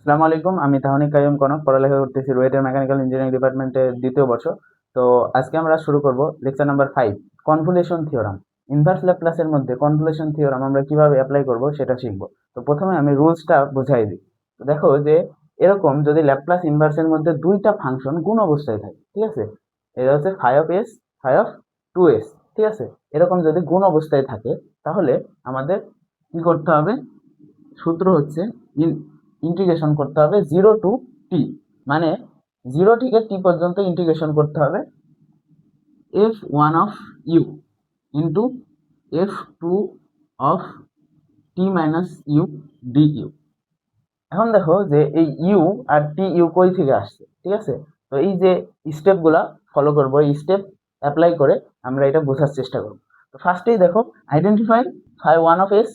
আসসালামু আলাইকুম। আমি তাহনিক কাইয়ুম কনক, পড়ালেখা করতেছি রুয়েটের মেকানিক্যাল ইঞ্জিনিয়ারিং ডিপার্টমেন্টের দ্বিতীয় বর্ষ। তো আজকে আমরা শুরু করব lecture number 5, convolution theorem. Inverse ল্যাপ্লাসের মধ্যে কনভলিউশন থিওরাম আমরা কিভাবে অ্যাপ্লাই করব সেটা শিখব। তো প্রথমে আমি রুলসটা বুঝাই দিই। তো দেখো যে এরকম যদি ল্যাপ্লাস ইনভার্সের মধ্যে দুইটা ফাংশন গুণ অবস্থায় থাকে, ঠিক আছে, এটা হচ্ছে phi of s, phi of 2s, ঠিক আছে, এরকম যদি গুণ অবস্থায় থাকে তাহলে আমাদের কি করতে হবে? সূত্র হচ্ছে ইন্টিগ্রেশন করতে হবে 0 to t, মানে 0 থেকে t পর্যন্ত ইন্টিগ্রেশন করতে হবে f1 of u into f2 of t minus u du। এখন দেখো যে এই ইউ আর টি ইউ কই থেকে আসছে, ঠিক আছে। তো এই যে স্টেপগুলা ফলো করবো, এই স্টেপ অ্যাপ্লাই করে আমরা এটা বোঝার চেষ্টা করব। তো ফার্স্টেই দেখো, identify phi one of s,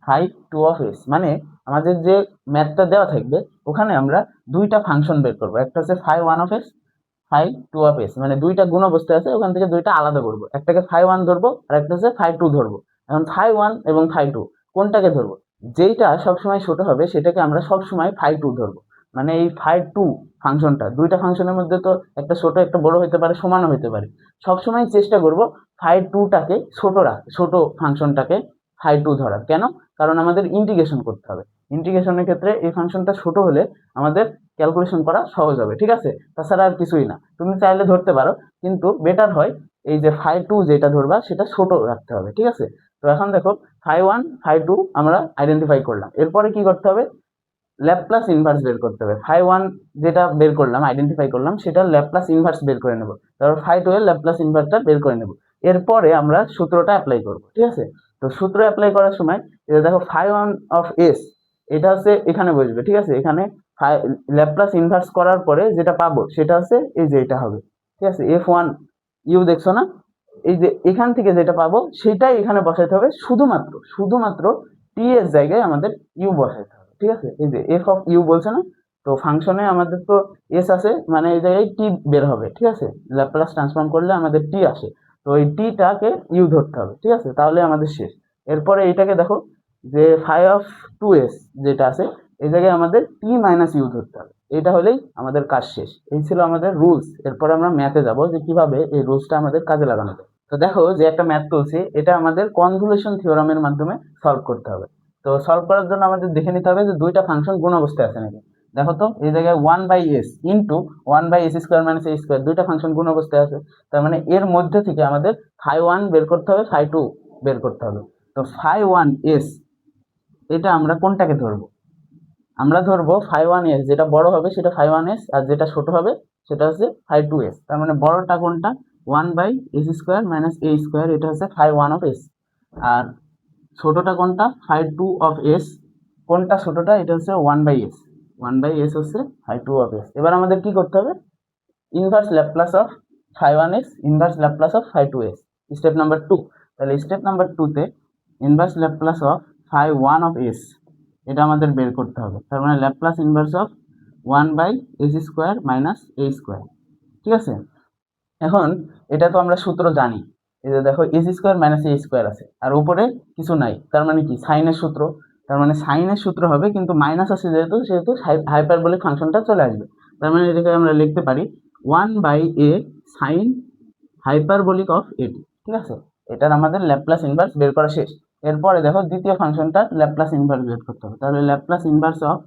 phi two of s, মানে আমাদের যে ম্যাথটা দেওয়া থাকবে ওখানে আমরা দুইটা ফাংশন বের করবো। একটা হচ্ছে phi one of s, phi two of s, মানে দুইটা গুণ অবস্থায় আছে, ওখান থেকে দুইটা আলাদা করবো। একটাকে ফাই ওয়ান ধরবো আর একটা হচ্ছে ফাই টু ধরবো। এখন ফাই ওয়ান এবং ফাই টু কোনটাকে ধরবো? যেইটা সবসময় ছোট হবে সেটাকে আমরা সবসময় ফাই টু ধরবো। মানে এই ফাই টু ফাংশনটা, দুইটা ফাংশনের মধ্যে তো একটা ছোট একটা বড় হতে পারে, সমানও হতে পারে। সবসময় চেষ্টা করব ফাই টুটাকে ছোট ফাংশনটাকে ফাই টু ধরার। কেন? কারণ আমাদের ইন্টিগ্রেশন করতে হবে। ইন্টিগ্রেশনের ক্ষেত্রে এই ফাংশনটা ছোট হলে আমাদের ক্যালকুলেশন করা সহজ হবে, ঠিক আছে। তাছাড়া আর কিছুই না, তুমি চাইলে ধরতে পারো, কিন্তু বেটার হয় এই যে ফাই টু যেটা ধরবা সেটা ছোট রাখতে হবে, ঠিক আছে। তো এখন দেখো, ফাই ওয়ান ফাই টু আমরা আইডেন্টিফাই করলাম। এরপরে কি করতে হবে? ল্যাপ্লাস ইনভার্স বের করতে হবে। ফাই ওয়ান যেটা বের করলাম, আইডেন্টিফাই করলাম, সেটা ল্যাপ্লাস ইনভার্স বের করে নেব। তারপর ফাই টু এর ল্যাপ্লাস ইনভার্সটা বের করে নেব। এরপরে আমরা সূত্রটা অ্যাপ্লাই করব, ঠিক আছে। তো সূত্র অ্যাপ্লাই করার সময় এটা দেখো, ফাই ওয়ান অফ এস এটা হচ্ছে এখানে বসবে, ঠিক আছে। এখানে ল্যাপ্লাস ইনভার্স করার পরে যেটা পাবো সেটা হচ্ছে এই যে এটা হবে, ঠিক আছে। এফ ওয়ান ইউ দেখছো না? এই যে এখান থেকে যেটা পাবো সেটাই এখানে বসাইতে হবে, শুধুমাত্র টি এর জায়গায় আমাদের ইউ বসাইতে হবে, ঠিক আছে। এই যে এফ অফ ইউ বলছে না, তো ফাংশনে আমাদের তো এস আছে, মানে এই জায়গায় টি বের হবে, ঠিক আছে। ল্যাপ্লাস ট্রান্সফর্ম করলে আমাদের টি আসে, তো এই টিটাকে ইউ ধরতে হবে, ঠিক আছে, তাহলে আমাদের শেষ। এরপরে এইটাকে দেখো যে ফাই অফ টু এস যেটা আছে, এই জায়গায় আমাদের টি মাইনাস ইউ ধরতে হবে। এটা হলেই আমাদের কাজ শেষ। এই ছিল আমাদের রুলস। এরপর আমরা ম্যাথে যাব যে কিভাবে এই রুলসটা আমাদের কাজে লাগানো যায়। তো দেখো যে একটা ম্যাথ তুলছি, এটা আমাদের কনভলিউশন থিওরামের মাধ্যমে সলভ করতে হবে। তো সলভ করার জন্য আমাদের দেখে নিতে হবে যে দুইটা ফাংশন গুণ অবস্থায় আছে নাকি। দেখো তো এই জায়গায় 1/s into 1/s square minus a square, দুইটা ফাংশন গুণ অবস্থায় আছে। তার মানে এর মধ্যে থেকে আমাদের ফাই ওয়ান বের করতে হবে, ফাই টু বের করতে হবে। তো ফাই ওয়ান এস এটা আমরা কোনটাকে ধরবো? আমরা ধরবো ফাই ওয়ান এস, যেটা বড় হবে সেটা ফাই ওয়ান এস, আর যেটা ছোট হবে সেটা হচ্ছে ফাই টু এস। তার মানে বড়টা কোনটা? 1/s square minus a square, এটা হচ্ছে ফাই ওয়ান অফ এস। আর ছোটটা কোনটা? Phi two of s. কোনটা ছোটটা? এটা হচ্ছে 1/s। 1/s হচ্ছে ফাই টু অফ এস। এবার আমাদের কি করতে হবে? Inverse Laplace of phi one s, inverse Laplace of phi two s, step number 2। তাহলে স্টেপ নাম্বার 2তে inverse Laplace of phi one of s এটা আমাদের বের করতে হবে। তার মানে Laplace inverse of 1/s square minus a square, ঠিক আছে। এখন এটা তো আমরা সূত্র জানি, এই যে দেখো এস স্কোয়ার মাইনাস এ স্কোয়ার আছে আর উপরে কিছু নাই, তার মানে কি সাইনের সূত্র। তার মানে সাইনের সূত্র হবে, কিন্তু মাইনাস আছে যেহেতু সেহেতু হাইপারবোলিক ফাংশনটা চলে আসবে। তার মানে এটাকে আমরা লিখতে পারি 1/a sine hyperbolic of a t, ঠিক আছে। এটার আমাদের ল্যাপ্লাস ইনভার্স বের করা শেষ। এরপরে দেখো দ্বিতীয় ফাংশনটা ল্যাপ্লাস ইনভার্স বের করতে হবে। তাহলে Laplace inverse of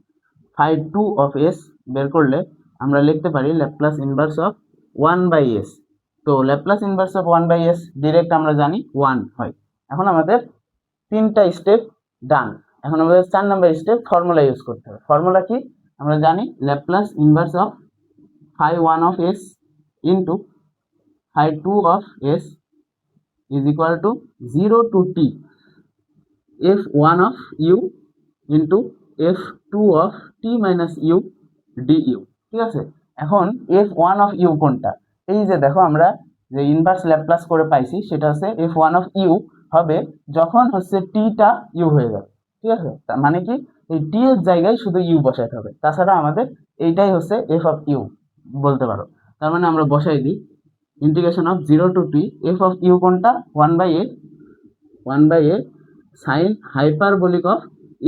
phi two of s বের করলে আমরা লিখতে পারি ল্যাপ্লাস ইনভার্স অফ 1/s। তো Laplace inverse of 1/s direct আমরা জানি 1 হয়। এখন আমাদের তিনটা স্টেপ ডান। এখন আমাদের 4 নাম্বার স্টেপ ফর্মুলা ইউজ করতে হবে। ফর্মুলা কি? আমরা জানি Laplace inverse of phi one of s into phi two of s is equal to 0 to t f one of u into f two of t minus u d u, ঠিক আছে। এখন F one of u কোনটা? এই যে দেখো আমরা যে inverse Laplace করে পাইছি সেটা হচ্ছে এফ ওয়ান অফ ইউ হবে যখন হচ্ছে টিটা ইউ হয়ে যাবে, ঠিক আছে। তার মানে কি এই টি এর জায়গায় শুধু ইউ বসাইতে হবে, তাছাড়া আমাদের এইটাই হচ্ছে এফ অফ ইউ বলতে পারো। তার মানে আমরা বসাই দিই integration of 0 to t f of u কোনটা? 1/a sine hyperbolic of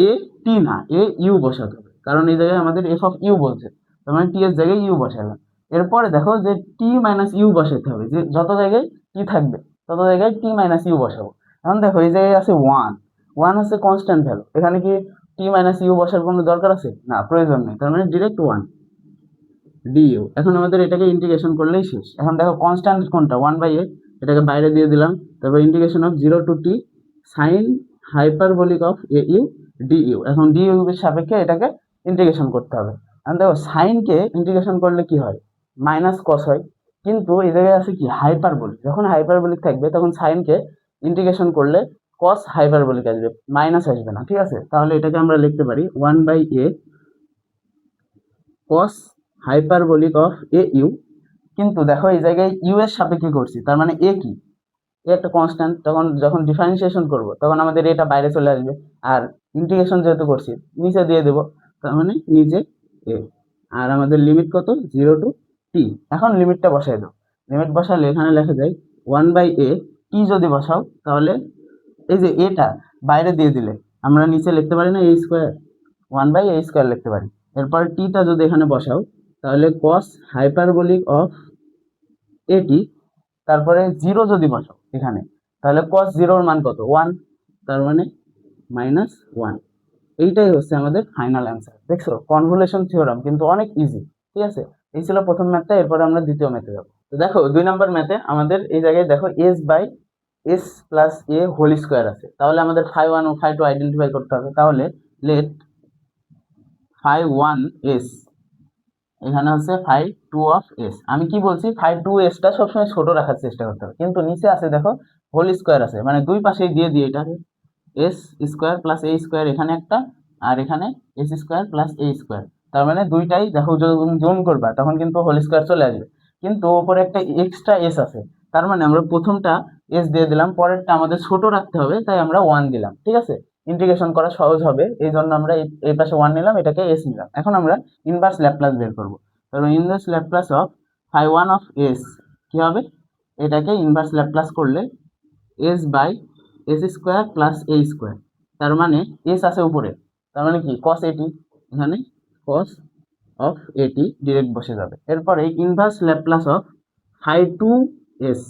a t, না এ ইউ বসাতে হবে, কারণ এই জায়গায় আমাদের এফ অফ ইউ বলছে, তার মানে টি এর জায়গায় ইউ বসালাম। এরপরে দেখো যে টি মাইনাস ইউ বসাতে হবে, যে যত জায়গায় টি থাকবে তত জায়গায় টি মাইনাস ইউ বসাবো। এখন দেখো এই জায়গায় আছে ওয়ান, ওয়ান হচ্ছে কনস্ট্যান্ট ভ্যালু, এখানে কি টি মাইনাস ইউ বসার কোনো দরকার আছে? না, প্রয়োজন নেই, তার মানে ডিরেক্ট ওয়ান ডিইউ। এখন আমাদের এটাকে ইন্টিগ্রেশন করলেই শেষ। এখন দেখো কনস্ট্যান্ট কোনটা, ওয়ান বাই এ, এটাকে বাইরে দিয়ে দিলাম। তারপর integration of zero to t sine hyperbolic of a u d u. এখন ডিইউ এর সাপেক্ষে এটাকে ইন্টিগ্রেশন করতে হবে। এখন দেখো সাইনকে ইন্টিগ্রেশন করলে কি হয়, মাইনাস কস হয়, কিন্তু এই জায়গায় আছে কি হাইপারবোলিক, যখন হাইপারবোলিক থাকবে তখন সাইনকে ইন্টিগ্রেশন করলে কস হাইপারবোলিক আসবে, মাইনাস আসবে না, ঠিক আছে? তাহলে এটাকে আমরা লিখতে পারি one by a cos hyperbolic of a u. কিন্তু দেখো এই জায়গায় ইউ এর সাপেক্ষে করছি, তার মানে এ কি, এ একটা কনস্ট্যান্ট, তখন যখন ডিফারেন্সিয়েশন করব তখন আমাদের এটা বাইরে চলে আসবে, আর ইন্টিগ্রেশন যেহেতু করছি নিচে দিয়ে দেবো, তার মানে নিচে এ। আর আমাদের লিমিট কত, জিরো টু টি। এখন লিমিটটা বসাই দাও, লিমিট বসালে এখানে লেখা যায় ওয়ান বাই এ, টি যদি বসাও তাহলে এই যে এটা বাইরে দিয়ে দিলে আমরা নিচে লিখতে পারি না a square, one by a square লিখতে পারি। এরপর টিটা যদি এখানে বসাও তাহলে কস হাইপারবোলিক অফ এটি, তারপরে জিরো যদি বসাও এখানে তাহলে কস জিরোর মান কত, ওয়ান, তার মানে মাইনাস ওয়ান। এইটাই হচ্ছে আমাদের ফাইনাল অ্যান্সার। দেখছো কনভলিউশন থিওরাম কিন্তু অনেক ইজি, ঠিক আছে? এই ছিল প্রথম ম্যাথটা, এরপরে আমরা দ্বিতীয় ম্যাথে যাবো। তো দেখো 2 নম্বর ম্যাথে আমাদের এই জায়গায় দেখো s by s plus a whole square আছে, তাহলে আমাদের ফাই ওয়ান ও ফাই টু আইডেন্টিফাই করতে হবে। তাহলে লেট ফাই ওয়ান এস, এখানে হচ্ছে ফাই টু অফ এস। আমি কি বলছি, ফাই টু এসটা সবসময় ছোট রাখার চেষ্টা করতে হবে, কিন্তু নিচে আছে দেখো হোল স্কোয়ার আছে, মানে দুই পাশেই দিয়ে দিয়ে এটাকে S square plus a square এখানে একটা, আর এখানে S square plus a square, তার মানে দুইটাই দেখো যখন জোন করবা তখন কিন্তু হোল স্কোয়ার চলে আসবে, কিন্তু ওপরে একটা এক্সট্রা এস আছে, তার মানে আমরা প্রথমটা এস দিয়ে দিলাম, পরেরটা আমাদের ছোট রাখতে হবে, তাই আমরা ওয়ান দিলাম, ঠিক আছে? ইন্টিগ্রেশন করা সহজ হবে এই জন্য আমরা এই পাশে ওয়ান নিলাম, এটাকে এস নিলাম। এখন আমরা ইনভার্স ল্যাপ্লাস বের করবো। তাহলে inverse Laplace of phi one of s কি হবে, এটাকে ইনভার্স ল্যাপ্লাস করলে s by s square plus a square, তার মানে এস আছে উপরে, তার মানে কি কস এটি, এখানে কস অফ এটি ডিরেক্ট বসে যাবে। এরপরে inverse Laplace of phi two s,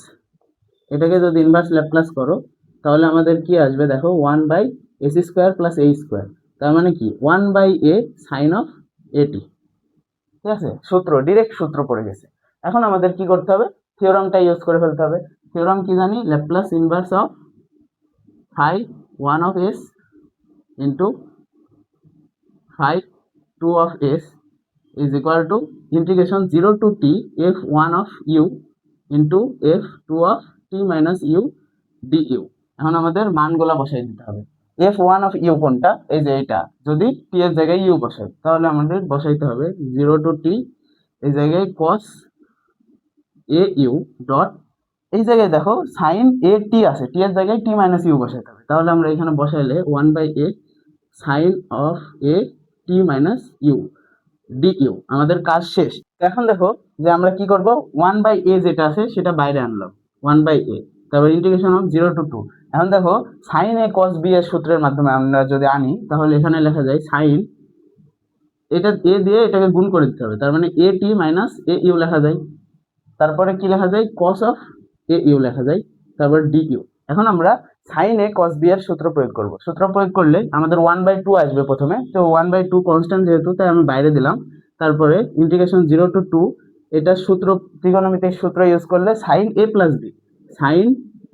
এটাকে যদি ইনভার্স ল্যাপ্লাস করো তাহলে আমাদের কি আসবে দেখো one by s square plus a square, তার মানে কি one by a sine of a t, ঠিক আছে? সূত্র ডিরেক্ট সূত্র পড়ে গেছে। এখন আমাদের কি করতে হবে, থিওরামটা ইউজ করে ফেলতে হবে। থিওরাম কি জানি, Laplace inverse of phi one of s into phi two of s is equal to integration 0 to t f1 of u into f2 of t minus u du। এখন আমাদের মানগুলা বসাই দিতে হবে। f1 of u কোনটা, এই যে এটা, যদি t এর জায়গায় u বসাই তাহলে আমাদের বসাইতে হবে 0 to t, এই জায়গায় cos a u ডট, এই জায়গায় দেখো sin a t আছে, t এর জায়গায় t minus u বসাইতে হবে, তাহলে আমরা এখানে বসাইলে 1 by a sin of a t minus u DU, আমাদের কাজ শেষ। এখন দেখো যে আমরা কি করব, 1 বাই এ যেটা আছে সেটা বাইরে আনলাম, 1 বাই এ, তারপর ইন্টিগ্রেশন অফ 0 টু 2। এখন দেখো সাইন এ কস বি এর সূত্রের মাধ্যমে আমরা যদি আনি তাহলে এখানে লেখা যায় সাইন, এটা এ দিয়ে এটাকে গুণ করে দিতে হবে, তার মানে এ টি মাইনাস এ ইউ লেখা যায়, তারপরে কি লেখা যায় কস অফ এ ইউ লেখা যায়, তারপর ডিইউ। এখন আমরা সাইন এ কস বি এর সূত্র প্রয়োগ করব। সূত্র প্রয়োগ করলে আমাদের 1 বাই 2 আসবে প্রথমে, তো 1 বাই 2 কনস্ট্যান্ট যেহেতু তাই আমি বাইরে দিলাম, তারপরে ইন্টিগ্রেশন 0 টু 2, এটা সূত্র ত্রিকোণমিতিক সূত্র ইউজ করলে সাইন এ প্লাস বি, সাইন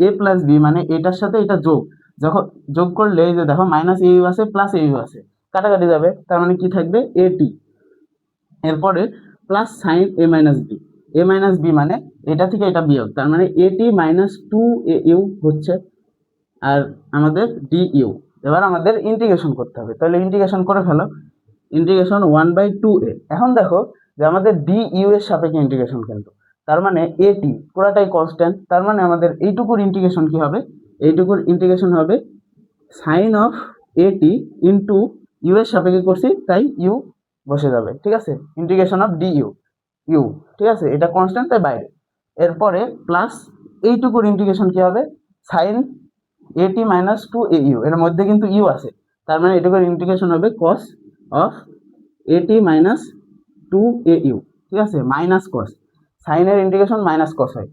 এ প্লাস বি মানে এটার সাথে এটা যোগ, যখন যোগ করলে এই যে দেখো মাইনাস এ ইউ আছে প্লাস এ ইউ আছে, কাটাকাটি যাবে, তার মানে কি থাকবে এ টি, এরপরে প্লাস সাইন এ মাইনাস বি, এ মাইনাস বি মানে এটা থেকে এটা বিয়োগ, তার মানে এ t minus two a you হচ্ছে, আর আমাদের ডি ইউ। এবার আমাদের ইন্টিগ্রেশন করতে হবে, তাহলে ইন্টিগ্রেশন করে ফেলো, ইন্টিগ্রেশন 1 বাই 2a। এখন দেখো যে আমাদের ডি ইউ এর সাপেক্ষে ইন্টিগ্রেশন, কিন্তু তার মানে এ টি পুরাটাই কনস্ট্যান্ট, তার মানে আমাদের এইটুকুর ইন্টিগ্রেশন কি হবে, এইটুকুর ইন্টিগ্রেশন হবে sine of a t into u এর সাপেক্ষে করছি তাই ইউ বসে যাবে, ঠিক আছে? Integration of d u, u, ঠিক আছে? এটা কনস্ট্যান্ট তাই বাইরে। এরপরে প্লাস এইটুকুর ইন্টিগ্রেশন কি হবে, sine a t minus two a u, এর মধ্যে কিন্তু ইউ আছে, তার মানে এটুকুর ইন্টিগ্রেশন হবে কস অফ এটি মাইনাস 2au, ঠিক আছে, মাইনাস কস, সাইনের ইন্টিগ্রেশন মাইনাস কস হয়।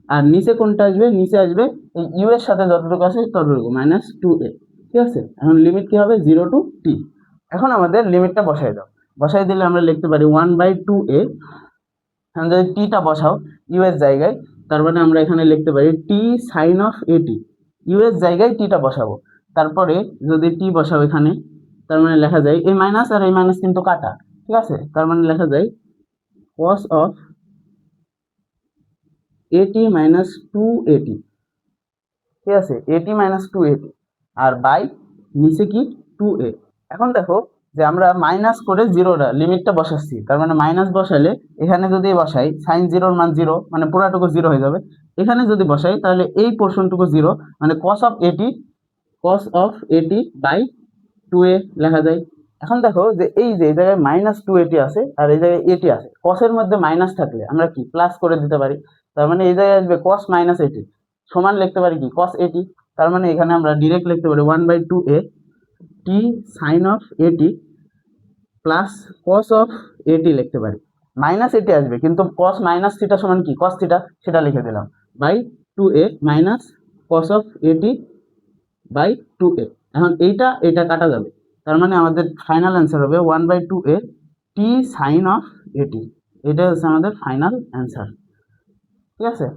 আর নিচে কোনটা আসবে, নিচে আসবে এই ইউ এর সাথে যতটুকু আছে ততটুকু মাইনাস 2a, ঠিক আছে। এখন লিমিট কি হবে, 0 টু t। এখন আমাদের লিমিটটা বসাই দাও, বসাই দিলে আমরা লিখতে পারি 1/2a। এখন যদি টিটা বসাও ইউ এর জায়গায়, তার মানে আমরা এখানে লিখতে পারি টি সাইন অফ এটি, ইউ এর জায়গায় টিটা বসাবো, তারপরে যদি টি বসাও এখানে, তার মানে লেখা যায় এই মাইনাস আর এই মাইনাস কিন্তু কাটা, ঠিক আছে, তার মানে লেখা যায় cos অফ এটি মাইনাস 2at, ঠিক আছে, এটি মাইনাস 2at আর বাই নিচে কি 2a। এখন দেখো যে আমরা মাইনাস করে জিরোটা লিমিটটা বসাচ্ছি, তার মানে মাইনাস বসালে এখানে যদি বসাই সাইন জিরোর মান 0, মানে পুরাটুকু 0 হয়ে যাবে। এখানে যদি বসাই তাহলে এই পোর্শনটুকু 0, মানে cos of a t by 2a লেখা যায়। এখন দেখো যে এই জায়গায় মাইনাস 2at আছে আর এই জায়গায় এটি আছে, কসের মধ্যে মাইনাস থাকলে আমরা কি প্লাস করে দিতে পারি, তার মানে এই জায়গায় আসবে cos মাইনাস এটি সমান লিখতে পারি কি cos এটি, তার মানে এখানে আমরা ডিরেক্ট লিখতে পারি 1/2a টি সাইন অফ এটি প্লাস cos অফ এটি লিখতে পারি। মাইনাস এটি আসবে কিন্তু cos মাইনাস থিটা সমান কি cos থিটা, সেটা লিখে দিলাম by 2a minus cos of a t by 2a। এখন এটা কাটা যাবে, তার মানে আমাদের ফাইনাল অ্যান্সার হবে 1/2a টি সাইন অফ এটি, এটা হচ্ছে আমাদের ফাইনাল অ্যান্সার, ঠিক আছে।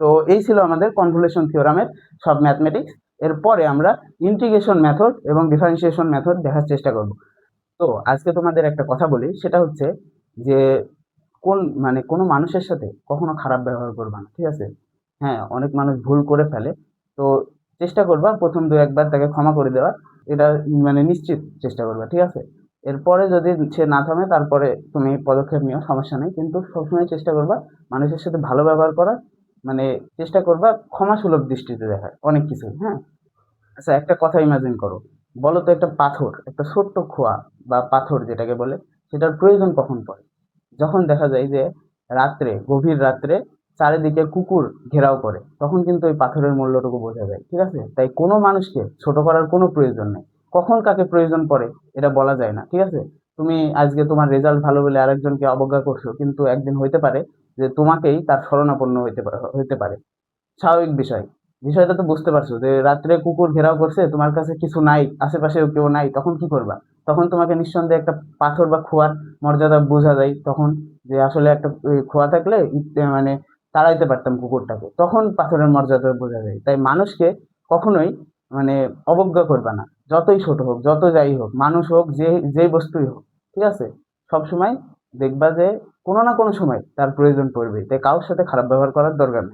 তো এই ছিল আমাদের কনভলিউশন থিওরামের সব ম্যাথমেটিক্স। এরপরে আমরা ইন্টিগ্রেশন মেথড এবং ডিফারেন্সিয়েশন মেথড দেখার চেষ্টা করব। তো আজকে তোমাদের একটা কথা বলি, সেটা হচ্ছে যে কোনো মানুষের সাথে কখনো খারাপ ব্যবহার করবা না, ঠিক আছে। হ্যাঁ, অনেক মানুষ ভুল করে ফেলে, তো চেষ্টা করবা প্রথম 2-1 বার তাকে ক্ষমা করে দেওয়া, এটা মানে নিশ্চিত চেষ্টা করবা, ঠিক আছে। এরপরে যদি সে না থামে তারপরে তুমি পদক্ষেপ নিও, সমস্যা নেই, কিন্তু সবসময় চেষ্টা করবা মানুষের সাথে ভালো ব্যবহার করার, মানে চেষ্টা করবা ক্ষমাসুলভ দৃষ্টিতে দেখার অনেক কিছু, হ্যাঁ। আচ্ছা, একটা কথা ইমাজিন করো, বলো তো একটা পাথর, একটা ছোট্ট খোয়া বা পাথর যেটাকে বলে, সেটার প্রয়োজন কখন পড়ে? যখন দেখা যায় যে রাত্রে, গভীর রাত্রে চারিদিকে কুকুর ঘেরাও করে, তখন কিন্তু ওই পাথরের মূল্যটুকু বোঝা যায়, ঠিক আছে। তাই কোনো মানুষকে ছোট করার কোনো প্রয়োজন নেই, কখন কাকে প্রয়োজন পড়ে এটা বলা যায় না, ঠিক আছে। তুমি আজকে তোমার রেজাল্ট ভালো বলে আরেকজনকে অবজ্ঞা করছো, কিন্তু একদিন হইতে পারে যে তোমাকেই তার শরণাপন্ন হইতে পারে। স্বাভাবিক বিষয়। বিষয়টা তো বুঝতে পারছো যে রাত্রে কুকুর ঘেরাও করছে, তোমার কাছে কিছু নাই, আশেপাশেও কেউ নাই, তখন কি করবা? তখন তোমাকে নিঃসন্দেহে একটা পাথর বা খোয়ার মর্যাদা বোঝা যায় তখন, যে আসলে একটা খোয়া থাকলে মানে তাড়াইতে পারতাম কুকুরটাকে, তখন পাথরের মর্যাদা বোঝা যায়। তাই মানুষকে কখনোই মানে অবজ্ঞা করবা না, যতই ছোট হোক, যত যাই হোক, মানুষ হোক, যেই বস্তুই হোক, ঠিক আছে। সবসময় দেখবা যে কোনো না কোনো সময় তার প্রয়োজন পড়বে, তাই কারোর সাথে খারাপ ব্যবহার করার দরকার নেই।